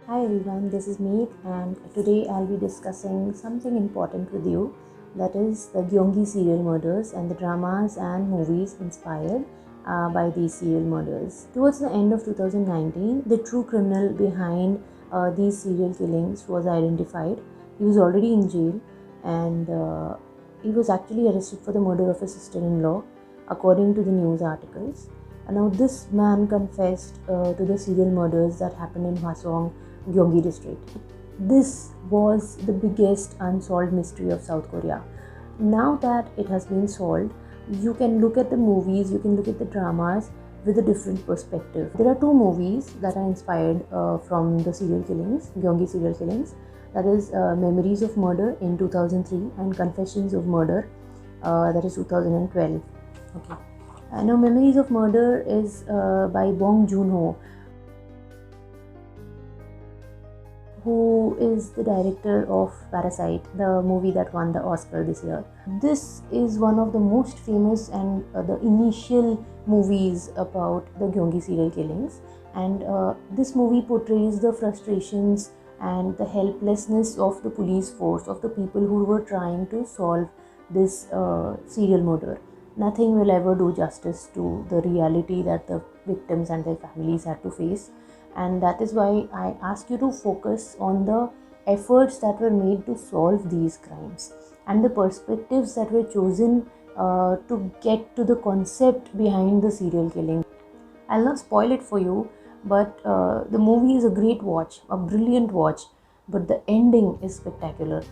Hi everyone, this is Meet and today I'll be discussing something important with you, that is the Gyeonggi serial murders and the dramas and movies inspired by these serial murders. Towards the end of 2019, the true criminal behind these serial killings was identified. He was already in jail and he was actually arrested for the murder of his sister-in-law, according to the news articles. And now this man confessed to the serial murders that happened in Hwasong, Gyeonggi district. This was the biggest unsolved mystery of South Korea. Now that it has been solved, you can look at the movies, you can look at the dramas with a different perspective. There are two movies that are inspired from the serial killings, Gyeonggi serial killings. That is Memories of Murder in 2003 and Confessions of Murder, that is 2012. Okay. Now Memories of Murder is by Bong Joon-ho, who is the director of Parasite, the movie that won the Oscar this year. This is one of the most famous and the initial movies about the Gyeonggi serial killings. And this movie portrays the frustrations and the helplessness of the police force, of the people who were trying to solve this serial murder. Nothing will ever do justice to the reality that the victims and their families had to face. And that is why I ask you to focus on the efforts that were made to solve these crimes and the perspectives that were chosen to get to the concept behind the serial killing. I'll not spoil it for you, but the movie is a great watch, a brilliant watch, but the ending is spectacular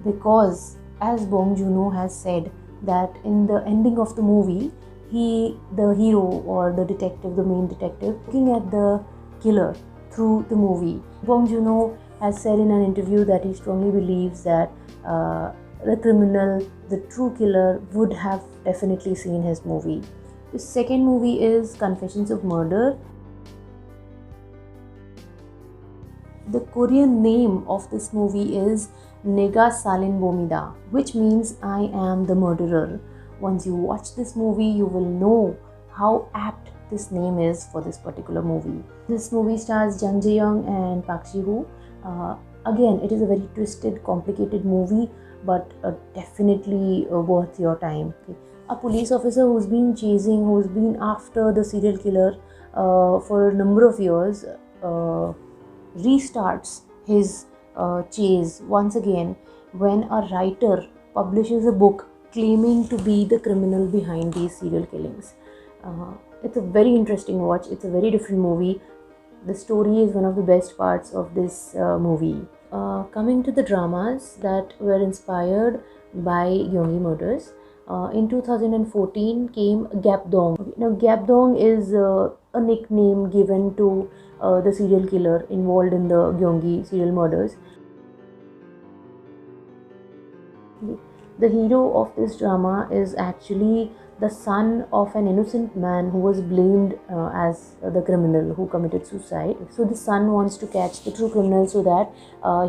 because, as Bong Joon-ho has said, that in the ending of the movie, the hero or the detective, the main detective, looking at the killer through the movie. Bong Joon-ho has said in an interview that he strongly believes that the criminal, the true killer, would have definitely seen his movie. The second movie is Confessions of Murder. The Korean name of this movie is Nega Salin Bomida, which means I am the murderer. Once you watch this movie, you will know how apt this name is for this particular movie. This movie stars Jung Jae-young and Park Si-woo. Again, it is a very twisted, complicated movie, but definitely worth your time. Okay. A police officer who's been after the serial killer for a number of years restarts his chase once again when a writer publishes a book claiming to be the criminal behind these serial killings. It's a very interesting watch. It's a very different movie. The story is one of the best parts of this movie. Coming to the dramas that were inspired by Gyeonggi murders, in 2014 came Gapdong. Okay, now Gapdong is a nickname given to the serial killer involved in the Gyeonggi serial murders. The hero of this drama is actually the son of an innocent man who was blamed as the criminal who committed suicide. So the son wants to catch the true criminal so that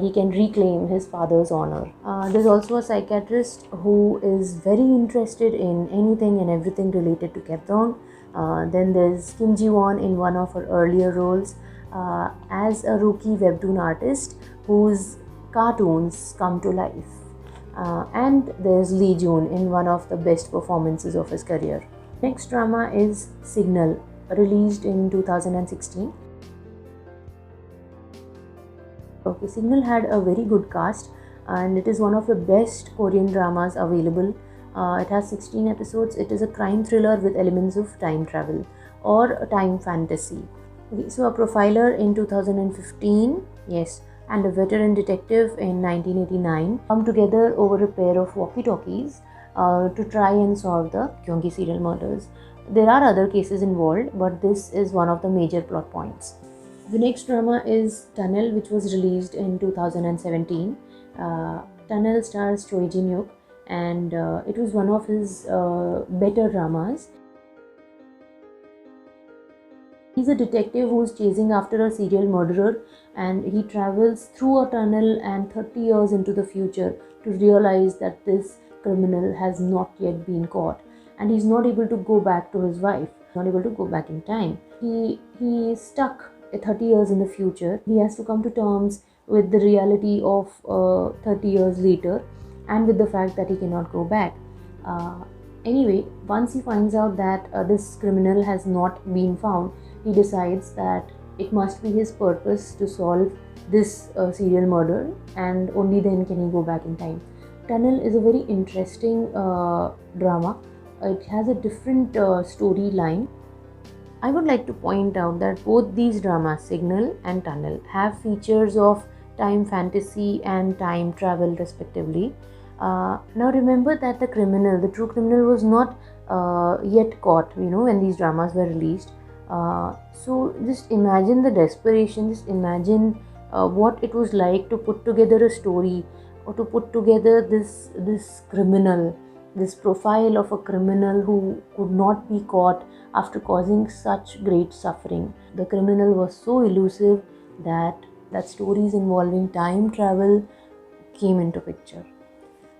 he can reclaim his father's honor. There's also a psychiatrist who is very interested in anything and everything related to Gapdong. Then there's Kim Ji-won in one of her earlier roles as a rookie webtoon artist whose cartoons come to life. And there's Lee Jun in one of the best performances of his career. Next drama is Signal, released in 2016. Okay, Signal had a very good cast and it is one of the best Korean dramas available. It has 16 episodes. It is a crime thriller with elements of time travel or a time fantasy. Okay, so a profiler in 2015, yes, and a veteran detective in 1989 come together over a pair of walkie-talkies to try and solve the Gyeonggi serial murders. There are other cases involved, but this is one of the major plot points. The next drama is Tunnel, which was released in 2017. Tunnel stars Choi Jin-hyuk and it was one of his better dramas. He's a detective who's chasing after a serial murderer and he travels through a tunnel and 30 years into the future to realize that this criminal has not yet been caught and he's not able to go back to his wife, not able to go back in time. He is stuck 30 years in the future. He has to come to terms with the reality of 30 years later, and with the fact that he cannot go back. Uh, anyway, once he finds out that this criminal has not been found, he decides that it must be his purpose to solve this serial murder, and only then can he go back in time. Tunnel is a very interesting drama. It has a different storyline. I would like to point out that both these dramas, Signal and Tunnel, have features of time fantasy and time travel respectively. Now remember that the true criminal, was not yet caught, when these dramas were released. So just imagine the desperation, just imagine what it was like to put together a story, or to put together this criminal, this profile of a criminal who could not be caught after causing such great suffering. The criminal was so elusive that stories involving time travel came into picture.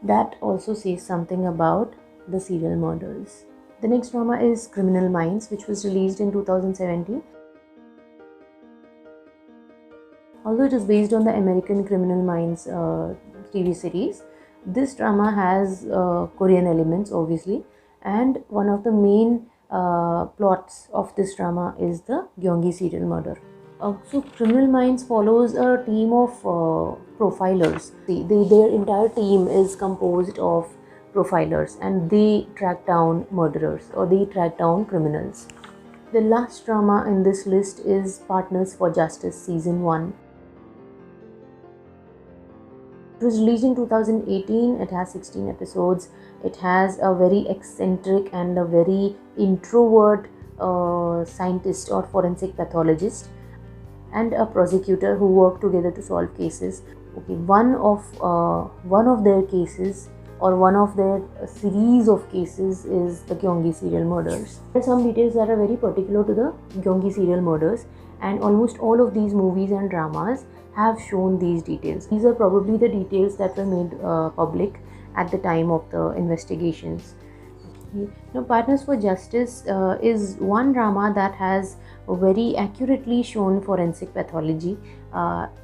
That also says something about the serial murders. The next drama is Criminal Minds, which was released in 2017. Although it is based on the American Criminal Minds TV series, this drama has Korean elements, obviously, and one of the main plots of this drama is the Gyeonggi serial murder. So Criminal Minds follows a team of profilers. Their entire team is composed of profilers, and they track down murderers, or they track down criminals. The last drama in this list is Partners for Justice Season 1. It was released in 2018. It has 16 episodes. It has a very eccentric and a very introvert scientist or forensic pathologist, and a prosecutor who work together to solve cases. Okay, one of their cases, or one of their series of cases, is the Gyeonggi serial murders. There are some details that are very particular to the Gyeonggi serial murders, and almost all of these movies and dramas have shown these details. These are probably the details that were made public at the time of the investigations. Now, Partners for Justice is one drama that has very accurately shown forensic pathology.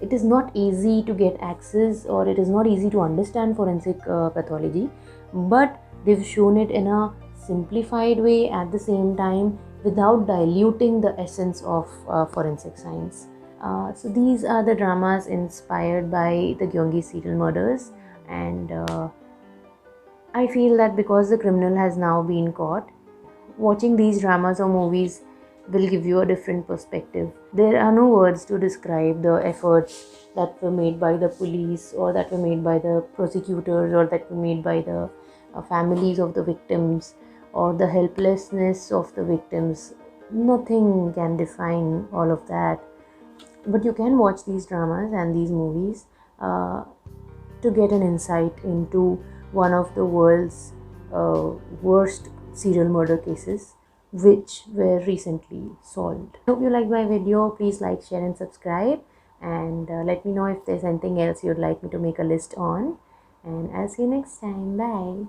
It is not easy to get access, or it is not easy to understand forensic pathology, but they've shown it in a simplified way at the same time, without diluting the essence of forensic science. So these are the dramas inspired by the Gyeonggi serial murders, and I feel that because the criminal has now been caught, watching these dramas or movies will give you a different perspective. There are no words to describe the efforts that were made by the police, or that were made by the prosecutors, or that were made by the families of the victims, or the helplessness of the victims. Nothing can define all of that. But you can watch these dramas and these movies to get an insight into one of the world's worst serial murder cases, which were recently solved. I hope you liked my video. Please like, share and subscribe, and let me know if there's anything else you'd like me to make a list on, and I'll see you next time. Bye.